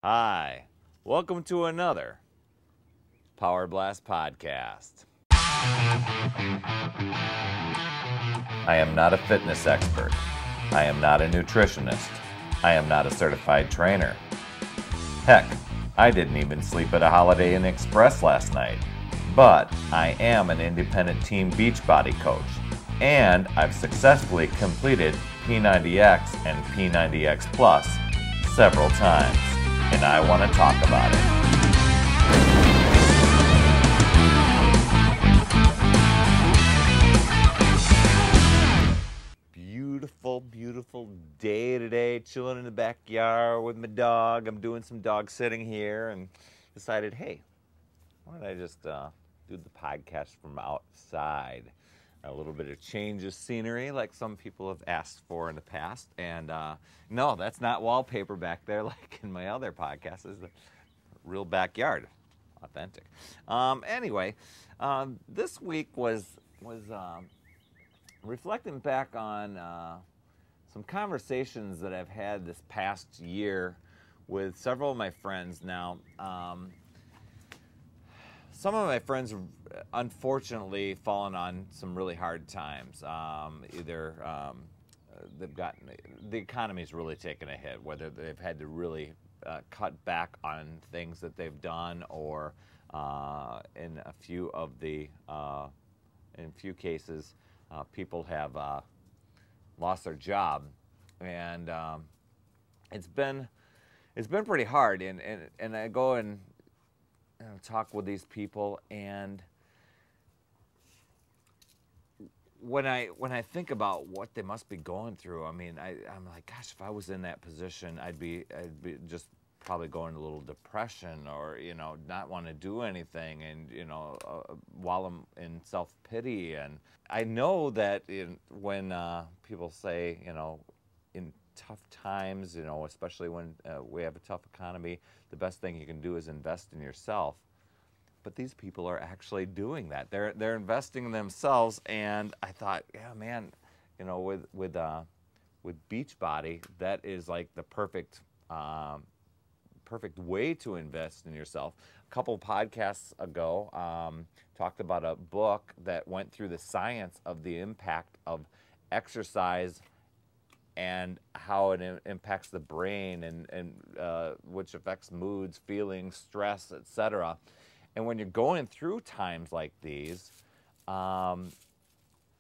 Hi, welcome to another Power Blast podcast. I am not a fitness expert. I am not a nutritionist. I am not a certified trainer. Heck, I didn't even sleep at a Holiday Inn Express last night. But I am an independent team Beachbody coach, and I've successfully completed P90X and P90X Plus several times, and I want to talk about it. Beautiful day today, chilling in the backyard with my dog. I'm doing some dog sitting here and decided, hey, why don't I just do the podcast from outside? A little bit of change of scenery like some people have asked for in the past. And no, that's not wallpaper back there like in my other podcasts. It's the real backyard, authentic. Anyway, this week was reflecting back on some conversations that I've had this past year with several of my friends. Now, some of my friends have unfortunately fallen on some really hard times. Either they've gotten, the economy's really taken a hit, whether they've had to really cut back on things that they've done, or in a few cases, people have lost their job, and it's been pretty hard. And I go and talk with these people, and when I think about what they must be going through, I mean, I'm like, gosh, if I was in that position, I'd be just probably going a little depression, or not want to do anything, and while I'm in self-pity. And I know that when people say, in tough times, especially when we have a tough economy, the best thing you can do is invest in yourself. But these people are actually doing that. They're investing in themselves. And I thought, yeah, man, with Beachbody, that is like the perfect way to invest in yourself. A couple podcasts ago, talked about a book that went through the science of the impact of exercise and how it impacts the brain, and which affects moods, feelings, stress, etc. And when you're going through times like these,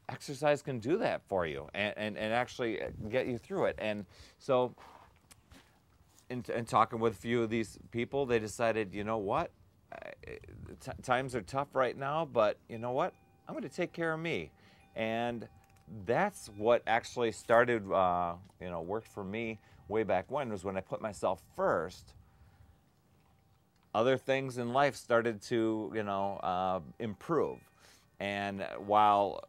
exercise can do that for you and actually get you through it. And so, in talking with a few of these people, they decided, you know what, times are tough right now, but you know what, I'm going to take care of me. And that's what actually started, worked for me way back when, was when I put myself first. Other things in life started to, improve. And while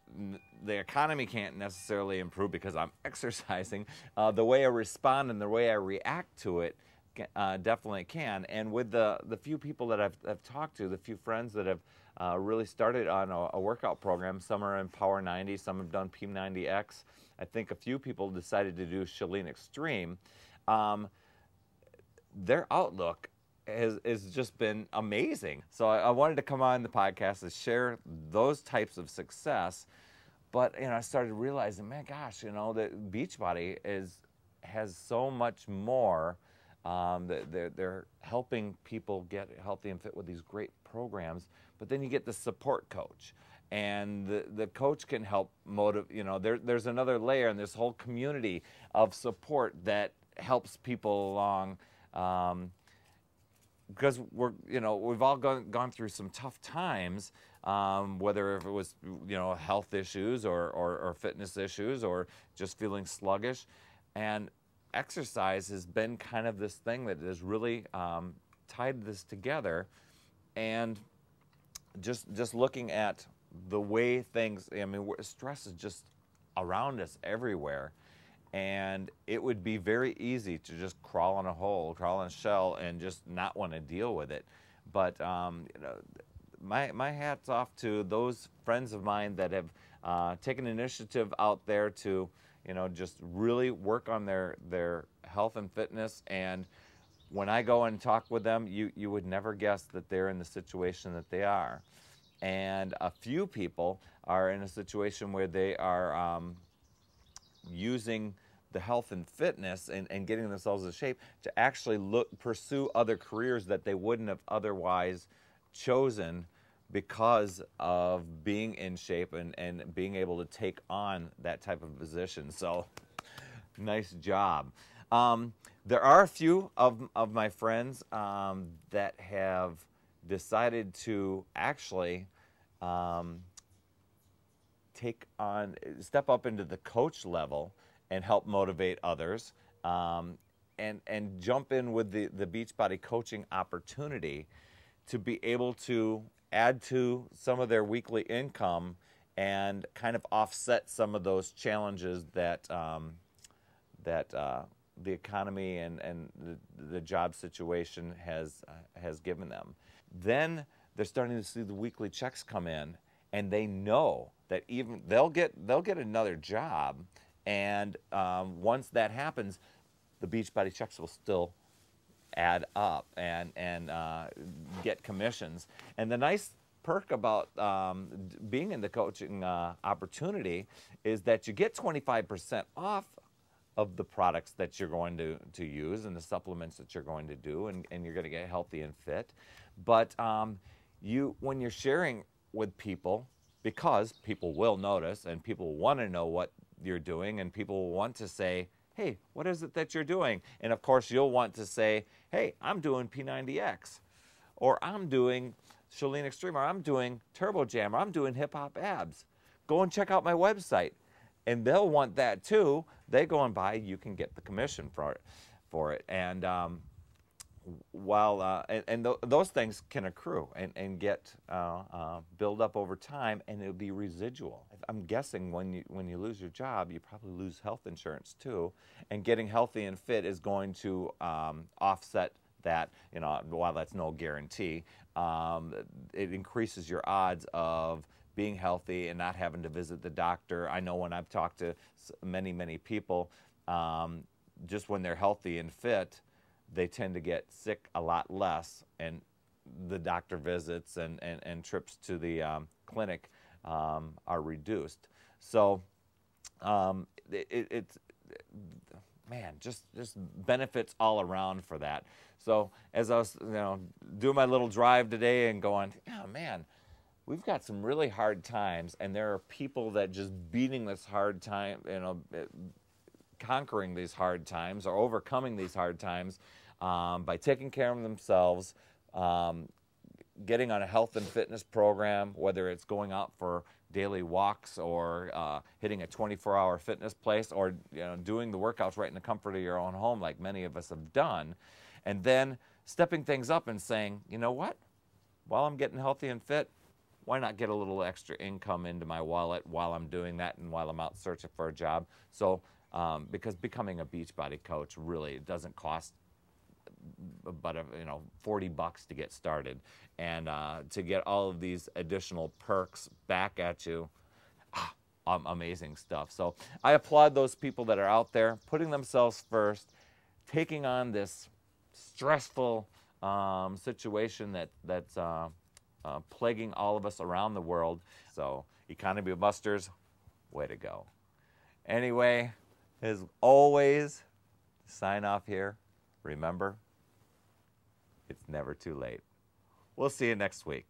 the economy can't necessarily improve because I'm exercising, the way I respond and the way I react to it definitely can. And with the few people that I've talked to, the few friends that have really started on a workout program, some are in Power 90, some have done P90X. I think a few people decided to do Chalene Extreme. Their outlook has just been amazing. So I wanted to come on the podcast to share those types of success. But I started realizing, man, gosh, that Beachbody has so much more. They're helping people get healthy and fit with these great programs. But then you get the support coach, and the coach can help motivate. There's another layer, and this whole community of support that helps people along. Because we've all gone through some tough times, whether if it was health issues or fitness issues or just feeling sluggish, and exercise has been kind of this thing that has really tied this together. And just looking at the way things, stress is just around us everywhere. And it would be very easy to just crawl in a hole, crawl in a shell, and just not want to deal with it. But my hat's off to those friends of mine that have taken initiative out there to, just really work on their health and fitness, and when I go and talk with them, you would never guess that they're in the situation that they are. And a few people are in a situation where they are using the health and fitness and getting themselves in shape to actually pursue other careers that they wouldn't have otherwise chosen because of being in shape and being able to take on that type of position. So nice job. There are a few of my friends that have decided to actually step up into the coach level and help motivate others, and jump in with the Beachbody coaching opportunity to be able to add to some of their weekly income and kind of offset some of those challenges that the economy and the job situation has given them. Then they're starting to see the weekly checks come in, and they know that even they'll get another job, and once that happens, the Beachbody checks will still add up and get commissions. And the nice perk about being in the coaching opportunity is that you get 25% off of the products that you're going to use and the supplements that you're going to do, and you're going to get healthy and fit. But when you're sharing with people, because people will notice and people want to know what you're doing, and people want to say, hey, what is it that you're doing? And of course you'll want to say, hey, I'm doing P90X, or I'm doing Chalene Extreme, or I'm doing Turbo Jam, or I'm doing Hip Hop Abs. Go and check out my website. And they'll want that too. They go and buy, you can get the commission for it. And those things can accrue and get build up over time, and it'll be residual. I'm guessing when you lose your job, you probably lose health insurance too, and getting healthy and fit is going to offset that. While that's no guarantee, it increases your odds of being healthy and not having to visit the doctor. I know when I've talked to many people, just when they're healthy and fit, they tend to get sick a lot less, and the doctor visits and trips to the clinic are reduced. So it's just benefits all around for that. So as I was doing my little drive today and going, oh man, we've got some really hard times, and there are people that just beating this hard time, conquering these hard times or overcoming these hard times by taking care of themselves, getting on a health and fitness program, whether it's going out for daily walks or hitting a 24-hour fitness place, or doing the workouts right in the comfort of your own home like many of us have done, and then stepping things up and saying, you know what, while I'm getting healthy and fit, why not get a little extra income into my wallet while I'm doing that and while I'm out searching for a job? So because becoming a Beachbody coach really, it doesn't cost but $40 to get started, and to get all of these additional perks back at you, amazing stuff. So I applaud those people that are out there putting themselves first, taking on this stressful situation that's plaguing all of us around the world. So Economy Busters, way to go. Anyway, as always, sign off here. Remember, it's never too late. We'll see you next week.